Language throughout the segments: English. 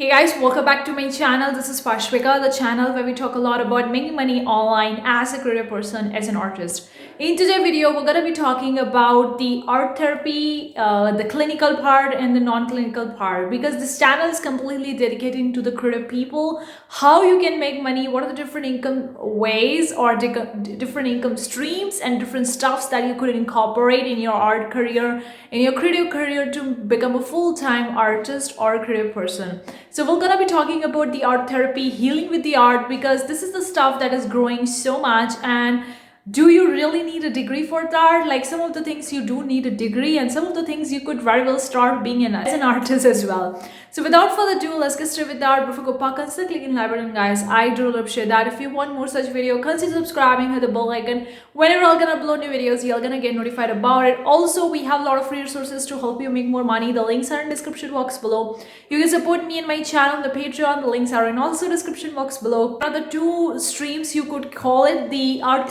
Hey guys, welcome back to my channel. This is FREEBIE, the channel where we talk a lot about making money online as a creative person, as an artist. In today's video, we're going to be talking about the art therapy, the clinical part and the non-clinical part, because this channel is completely dedicated to the creative people, how you can make money, what are the different income ways or different income streams and different stuffs that you could incorporate in your art career, in your creative career to become a full-time artist or creative person. So we're gonna be talking about the art therapy, healing with the art, because this is the stuff that is growing so much. And do you really need a degree for that? Like, some of the things you do need a degree, and some of the things you could very well start being as an artist as well. So without further ado, let's get started with that. Before go back, consider clicking like button, guys. I do appreciate that. If you want more such video, consider subscribing, hit the bell icon. Whenever I'm gonna upload new videos, you're gonna get notified about it. Also, we have a lot of free resources to help you make more money. The links are in the description box below. You can support me and my channel, the Patreon. The links are in also description box below. Are the two streams, you could call it, the art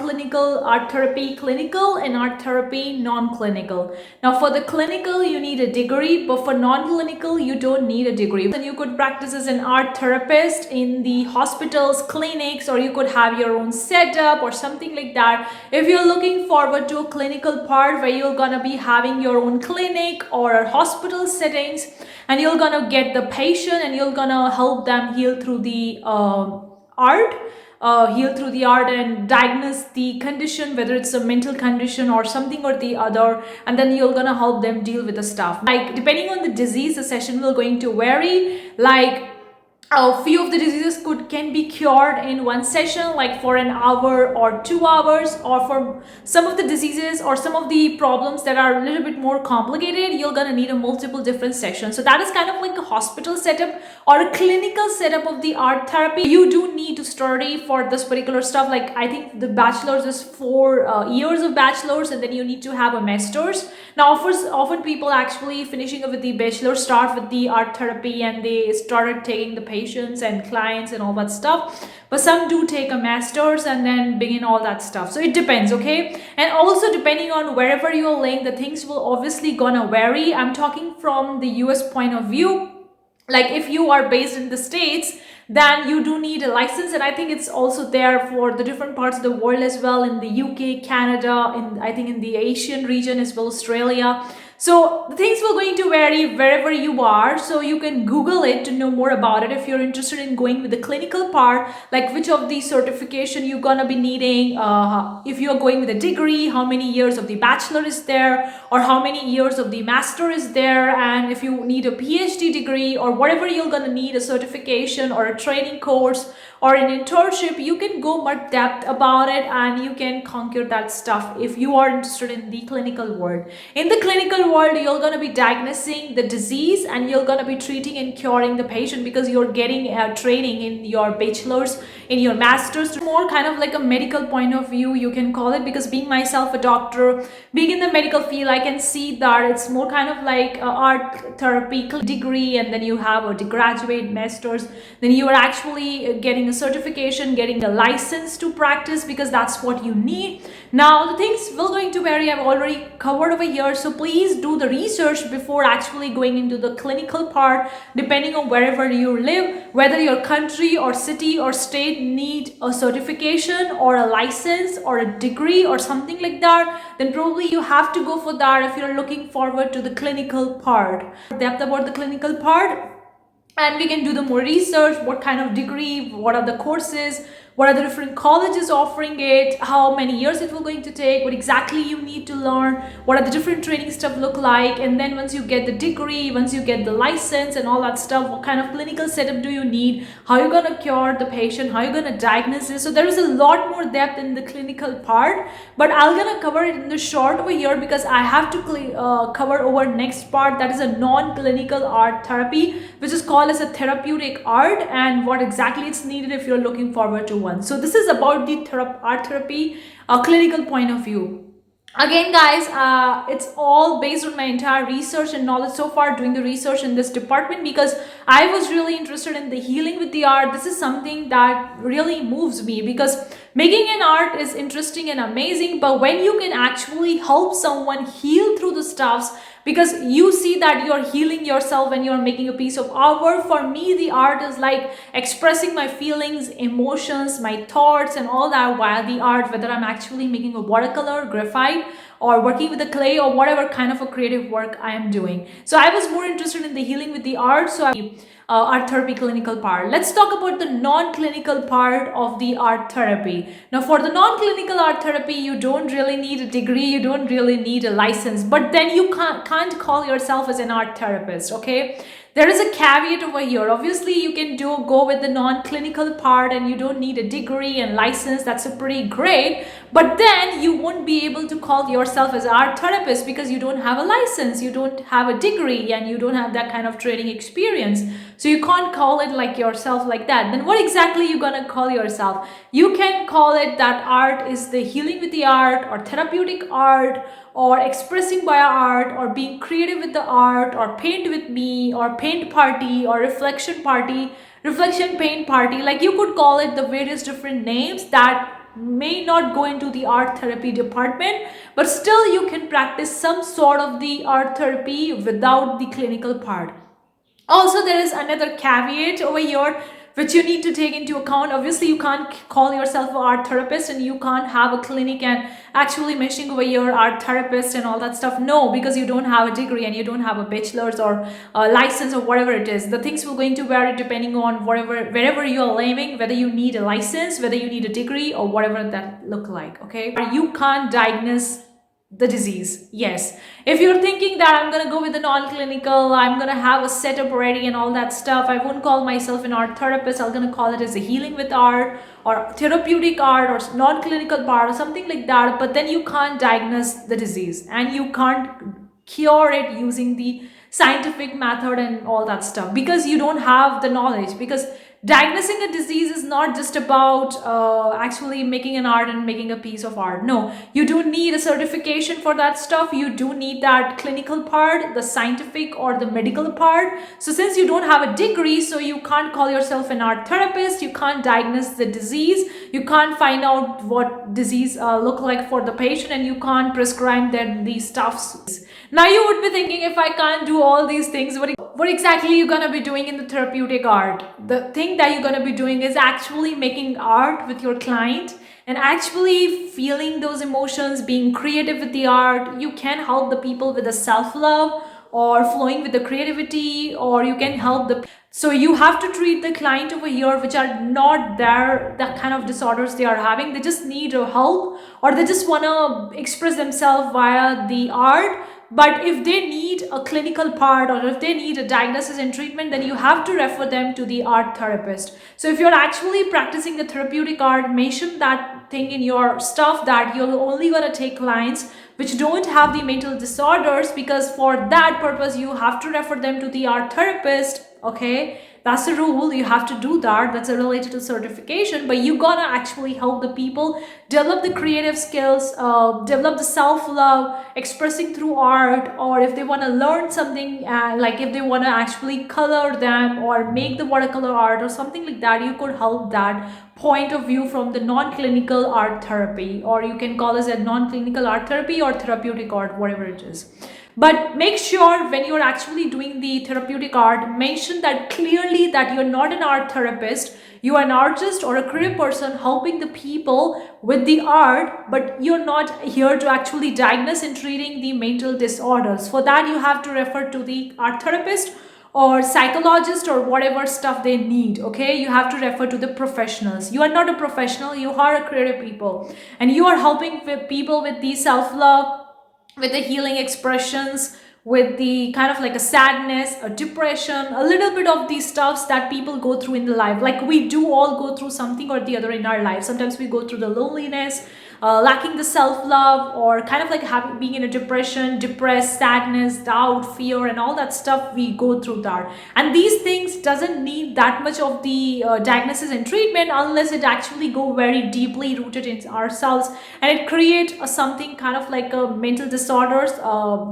therapy clinical and art therapy non-clinical. Now for the clinical, you need a degree, but for non-clinical, you don't need a degree. Then you could practice as an art therapist in the hospitals, clinics, or you could have your own setup or something like that. If you're looking forward to a clinical part where you're gonna be having your own clinic or hospital settings, and you're gonna get the patient and you're gonna help them heal through the art, and diagnose the condition, whether it's a mental condition or something or the other, and then you're gonna help them deal with the stuff. Like, depending on the disease, the session will going to vary. Like, a few of the diseases can be cured in one session, like for an hour or 2 hours, or for some of the diseases or some of the problems that are a little bit more complicated, you're gonna need a multiple different sessions. So that is kind of like a hospital setup or a clinical setup of the art therapy. You do need to study for this particular stuff. Like, I think the bachelor's is 4 years of bachelor's, and then you need to have a master's. Now often people actually finishing up with the bachelor start with the art therapy, and they started taking the patients and clients and all that stuff, but some do take a master's and then begin all that stuff. So it depends, okay? And also, depending on wherever you're laying, the things will obviously gonna vary. I'm talking from the US point of view. Like, if you are based in the States, then you do need a license, and I think it's also there for the different parts of the world as well, in the UK, Canada, I think in the Asian region as well, Australia. So the things will going to vary wherever you are, so you can Google it to know more about it if you're interested in going with the clinical part, like which of the certification you're gonna be needing, if you're going with a degree, how many years of the bachelor is there, or how many years of the master is there, and if you need a PhD degree or whatever you're gonna need, a certification or a training course or an internship, you can go more depth about it and you can conquer that stuff if you are interested in the clinical world. In the clinical world, you're going to be diagnosing the disease and you're going to be treating and curing the patient, because you're getting training in your bachelor's, in your master's. More kind of like a medical point of view, you can call it, because being myself a doctor, being in the medical field, I can see that it's more kind of like art therapy degree, and then you have a graduate master's, then you are actually getting a certification, getting a license to practice, because that's what you need. Now the things will going to vary. I've already covered over here, so please do the research before actually going into the clinical part. Depending on wherever you live, whether your country or city or state need a certification or a license or a degree or something like that, then probably you have to go for that if you're looking forward to the clinical part. Depth about the clinical part, and we can do the more research, what kind of degree, what are the courses, what are the different colleges offering it, how many years it will going to take, what exactly you need to learn, what are the different training stuff look like, and then once you get the degree, once you get the license and all that stuff, what kind of clinical setup do you need, how you're gonna cure the patient, how you're gonna diagnose it. So there is a lot more depth in the clinical part, but I'm gonna cover it in the short over here, because I have to cover over next part, that is a non-clinical art therapy, which is called as a therapeutic art, and what exactly it's needed if you're looking forward to one. So this is about the art therapy clinical point of view. Again, guys, it's all based on my entire research and knowledge so far, doing the research in this department, because I was really interested in the healing with the art. This is something that really moves me, because making an art is interesting and amazing, but when you can actually help someone heal through the stuffs, because you see that you're healing yourself when you're making a piece of artwork. For me, the art is like expressing my feelings, emotions, my thoughts and all that via the art, whether I'm actually making a watercolor, graphite, or working with the clay, or whatever kind of a creative work I am doing. So I was more interested in the healing with the art, so art therapy clinical part. Let's talk about the non-clinical part of the art therapy. Now, for the non-clinical art therapy, you don't really need a degree, you don't really need a license, but then you can't call yourself as an art therapist, okay? There is a caveat over here. Obviously, you can go with the non-clinical part and you don't need a degree and license. That's a pretty great. But then you won't be able to call yourself as an art therapist because you don't have a license, you don't have a degree, and you don't have that kind of training experience. So you can't call it like yourself like that. Then what exactly you gonna call yourself? You can call it that art is the healing with the art, or therapeutic art, or expressing by art, or being creative with the art, or paint with me, or paint party, or reflection paint party. Like, you could call it the various different names that may not go into the art therapy department, but still you can practice some sort of the art therapy without the clinical part. Also, there is another caveat over here which you need to take into account. Obviously, you can't call yourself an art therapist and you can't have a clinic and actually mentioning over your art therapist and all that stuff. No, because you don't have a degree and you don't have a bachelor's or a license or whatever it is. The things will going to vary depending on wherever you're living, whether you need a license, whether you need a degree, or whatever that look like. Okay, you can't diagnose the disease. Yes, if you're thinking that I'm gonna go with the non-clinical, I'm gonna have a setup ready and all that stuff, I won't call myself an art therapist. I'm gonna call it as a healing with art, or therapeutic art, or non-clinical part, or something like that. But then you can't diagnose the disease and you can't cure it using the scientific method and all that stuff, because you don't have the knowledge. Because diagnosing a disease is not just about actually making an art and making a piece of art. No, you do need a certification for that stuff. You do need that clinical part, the scientific or the medical part. So since you don't have a degree, so you can't call yourself an art therapist, you can't diagnose the disease, you can't find out what disease look like for the patient, and you can't prescribe them these stuffs. Now you would be thinking, if I can't do all these things, what exactly you're gonna be doing in the therapeutic art? The thing that you're gonna be doing is actually making art with your client and actually feeling those emotions, being creative with the art. You can help the people with the self-love or flowing with the creativity, or you can help the... So you have to treat the client over here which are not there, that kind of disorders they are having. They just need help, or they just want to express themselves via the art. But if they need a clinical part, or if they need a diagnosis and treatment, then you have to refer them to the art therapist. So if you're actually practicing the therapeutic art, mention that thing in your stuff that you're only going to take clients which don't have the mental disorders, because for that purpose you have to refer them to the art therapist. Okay, that's the rule. You have to do that. That's related to certification. But you gotta actually help the people develop the creative skills, develop the self-love, expressing through art, or if they want to learn something, like if they want to actually color them or make the watercolor art or something like that, you could help that point of view from the non-clinical art therapy, or you can call it a non-clinical art therapy or therapeutic art, whatever it is. But make sure when you're actually doing the therapeutic art, mention that clearly that you're not an art therapist, you are an artist or a creative person helping the people with the art, but you're not here to actually diagnose and treating the mental disorders. For that, you have to refer to the art therapist or psychologist or whatever stuff they need. Okay, you have to refer to the professionals. You are not a professional, you are a creative people, and you are helping people with the self-love, with the healing expressions, with the kind of like a sadness, a depression, a little bit of these stuffs that people go through in the life. Like, we do all go through something or the other in our life. Sometimes we go through the loneliness, lacking the self-love, or kind of like being in a depression, depressed, sadness, doubt, fear, and all that stuff. We go through that, and these things doesn't need that much of the diagnosis and treatment unless it actually go very deeply rooted in ourselves, and it create something kind of like a mental disorders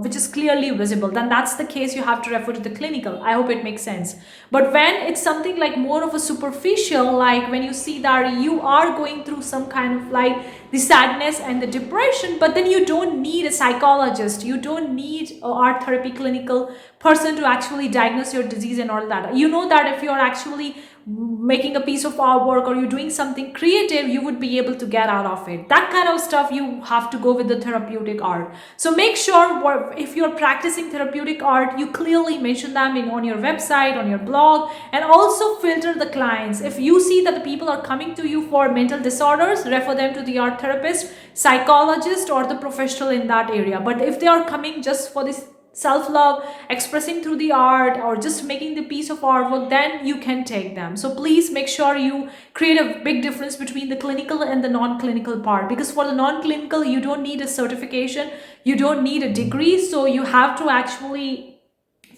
which is clearly visible. Then that's the case, you have to refer to the clinical. I hope it makes sense. But when it's something like more of a superficial, like when you see that you are going through some kind of like the sadness and the depression, but then you don't need a psychologist, you don't need an art therapy clinical person to actually diagnose your disease and all that. You know that if you're actually making a piece of artwork or you're doing something creative, you would be able to get out of it. That kind of stuff, you have to go with the therapeutic art. So make sure if you're practicing therapeutic art, you clearly mention them on your website, on your blog, and also filter the clients. If you see that the people are coming to you for mental disorders, refer them to the art therapist, psychologist, or the professional in that area. But if they are coming just for this self-love, expressing through the art, or just making the piece of artwork, then you can take them. So please make sure you create a big difference between the clinical and the non-clinical part, because for the non-clinical, you don't need a certification, you don't need a degree. So you have to actually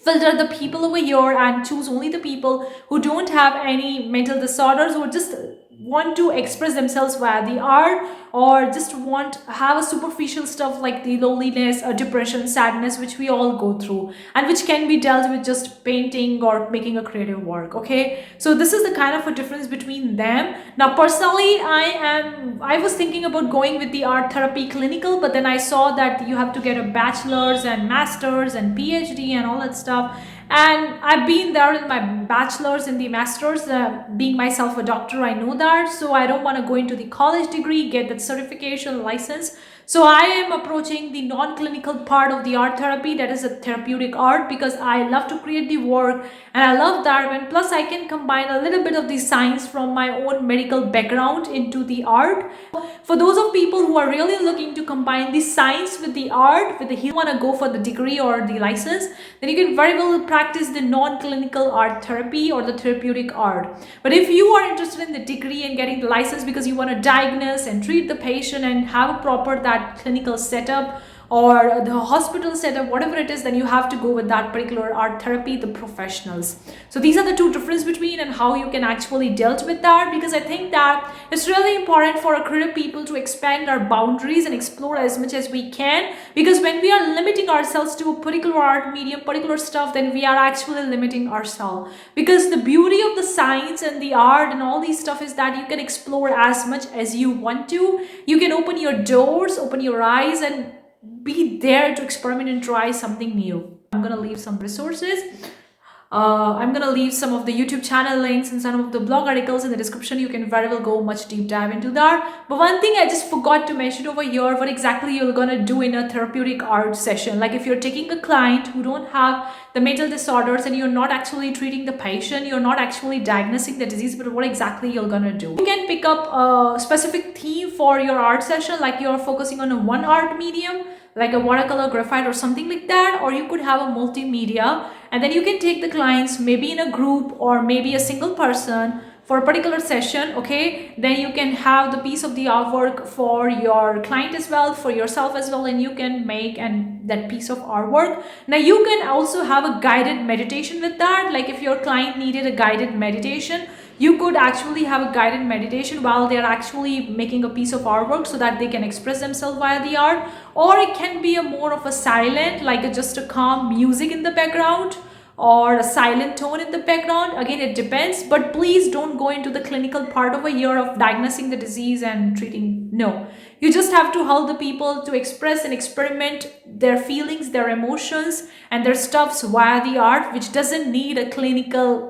filter the people over here and choose only the people who don't have any mental disorders, or just want to express themselves via the art, or just want have a superficial stuff like the loneliness, depression, sadness, which we all go through and which can be dealt with just painting or making a creative work. Okay, so this is the kind of a difference between them. Now personally, I was thinking about going with the art therapy clinical, but then I saw that you have to get a bachelor's and master's and PhD and all that stuff. And I've been there in my bachelor's and the master's, being myself a doctor, I know that. So I don't want to go into the college degree, get that certification license. So I am approaching the non-clinical part of the art therapy, that is a therapeutic art, because I love to create the work and I love that. And plus I can combine a little bit of the science from my own medical background into the art. For those of people who are really looking to combine the science with the art, with the healing, want to go for the degree or the license, then you can very well practice the non-clinical art therapy or the therapeutic art. But if you are interested in the degree and getting the license because you want to diagnose and treat the patient and have a proper that clinical setup or the hospital setup, whatever it is, then you have to go with that particular art therapy, the professionals. So these are the two differences between and how you can actually deal with that, because I think that it's really important for our creative people to expand our boundaries and explore as much as we can, because when we are limiting ourselves to a particular art medium, particular stuff, then we are actually limiting ourselves. Because the beauty of the science and the art and all these stuff is that you can explore as much as you want to. You can open your doors, open your eyes, and be there to experiment and try something new. I'm gonna leave some resources. I'm gonna leave some of the YouTube channel links and some of the blog articles in the description. You can very well go much deep dive into that. But one thing I just forgot to mention over here, what exactly you're gonna do in a therapeutic art session. Like if you're taking a client who don't have the mental disorders and you're not actually treating the patient, you're not actually diagnosing the disease, but what exactly you're gonna do. You can pick up a specific theme for your art session, like you're focusing on a one art medium, like a watercolor, graphite, or something like that, or you could have a multimedia, and then you can take the clients maybe in a group or maybe a single person for a particular session. Okay, then you can have the piece of the artwork for your client as well, for yourself as well, and you can make that piece of artwork. Now you can also have a guided meditation with that. Like if your client needed a guided meditation, you could actually have a guided meditation while they're actually making a piece of artwork, so that they can express themselves via the art. Or it can be a more of a silent, like just a calm music in the background, or a silent tone in the background. Again, it depends, but please don't go into the clinical part of a year of diagnosing the disease and treating. No, you just have to help the people to express and experiment their feelings, their emotions, and their stuffs via the art, which doesn't need a clinical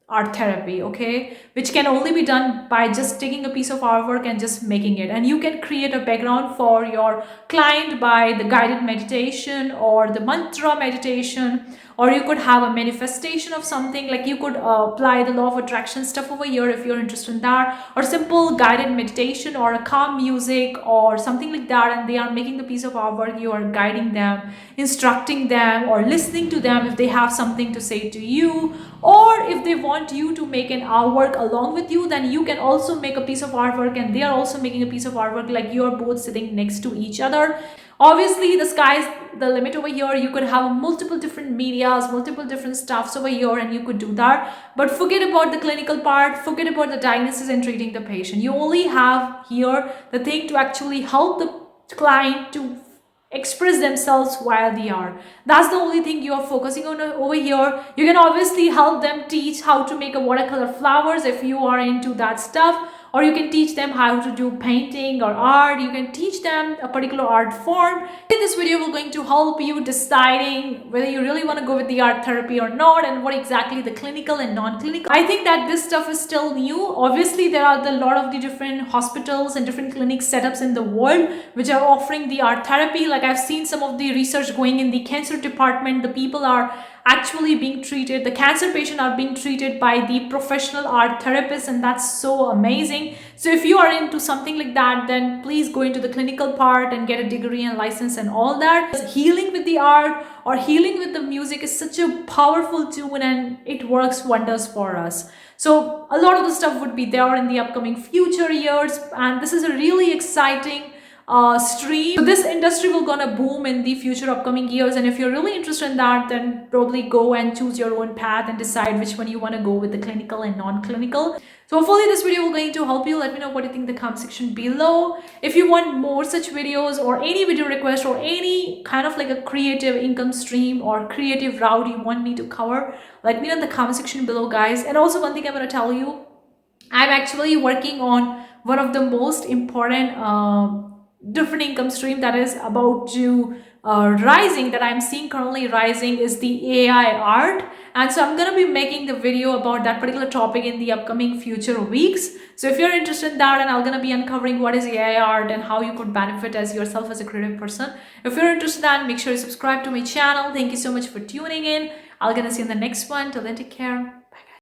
art therapy, okay, which can only be done by just taking a piece of artwork and just making it. And you can create a background for your client by the guided meditation or the mantra meditation, or you could have a manifestation of something, like you could apply the law of attraction stuff over here if you're interested in that, or simple guided meditation or a calm music or something like that, and they are making the piece of artwork. You are guiding them, instructing them, or listening to them if they have something to say to you, or if they want you to make an artwork along with you, then you can also make a piece of artwork and they are also making a piece of artwork, like you are both sitting next to each other. Obviously the sky's the limit over here. You could have multiple different medias, multiple different stuffs over here, and you could do that. But forget about the clinical part, forget about the diagnosis and treating the patient. You only have here the thing to actually help the client to express themselves via the art. That's the only thing you are focusing on over here. You can obviously help them teach how to make a watercolor flowers if you are into that stuff, or you can teach them how to do painting or art. You can teach them a particular art form. In this video, we're going to help you deciding whether you really want to go with the art therapy or not, and what exactly the clinical and non-clinical. I think that this stuff is still new. Obviously, there are a lot of the different hospitals and different clinic setups in the world which are offering the art therapy. Like I've seen some of the research going in the cancer department. The people are actually being treated, the cancer patient are being treated by the professional art therapists, and that's so amazing. So if you are into something like that, then please go into the clinical part and get a degree and license and all that. Healing with the art or healing with the music is such a powerful tool, and it works wonders for us. So a lot of the stuff would be there in the upcoming future years, and this is a really exciting stream. So this industry will gonna boom in the future upcoming years, and if you're really interested in that, then probably go and choose your own path and decide which one you want to go with, the clinical and non-clinical. So hopefully this video will going to help you. Let me know what you think in the comment section below. If you want more such videos or any video request or any kind of like a creative income stream or creative route you want me to cover, let me know in the comment section below, guys. And also one thing I'm going to tell you, I'm actually working on one of the most important different income stream that is about to rising, that I'm seeing currently rising, is the AI art. And so I'm going to be making the video about that particular topic in the upcoming future weeks. So if you're interested in that, and I'm going to be uncovering what is AI art and how you could benefit as yourself as a creative person. If you're interested in that, make sure you subscribe to my channel. Thank you so much for tuning in. I'm going to see you in the next one. Till then, take care.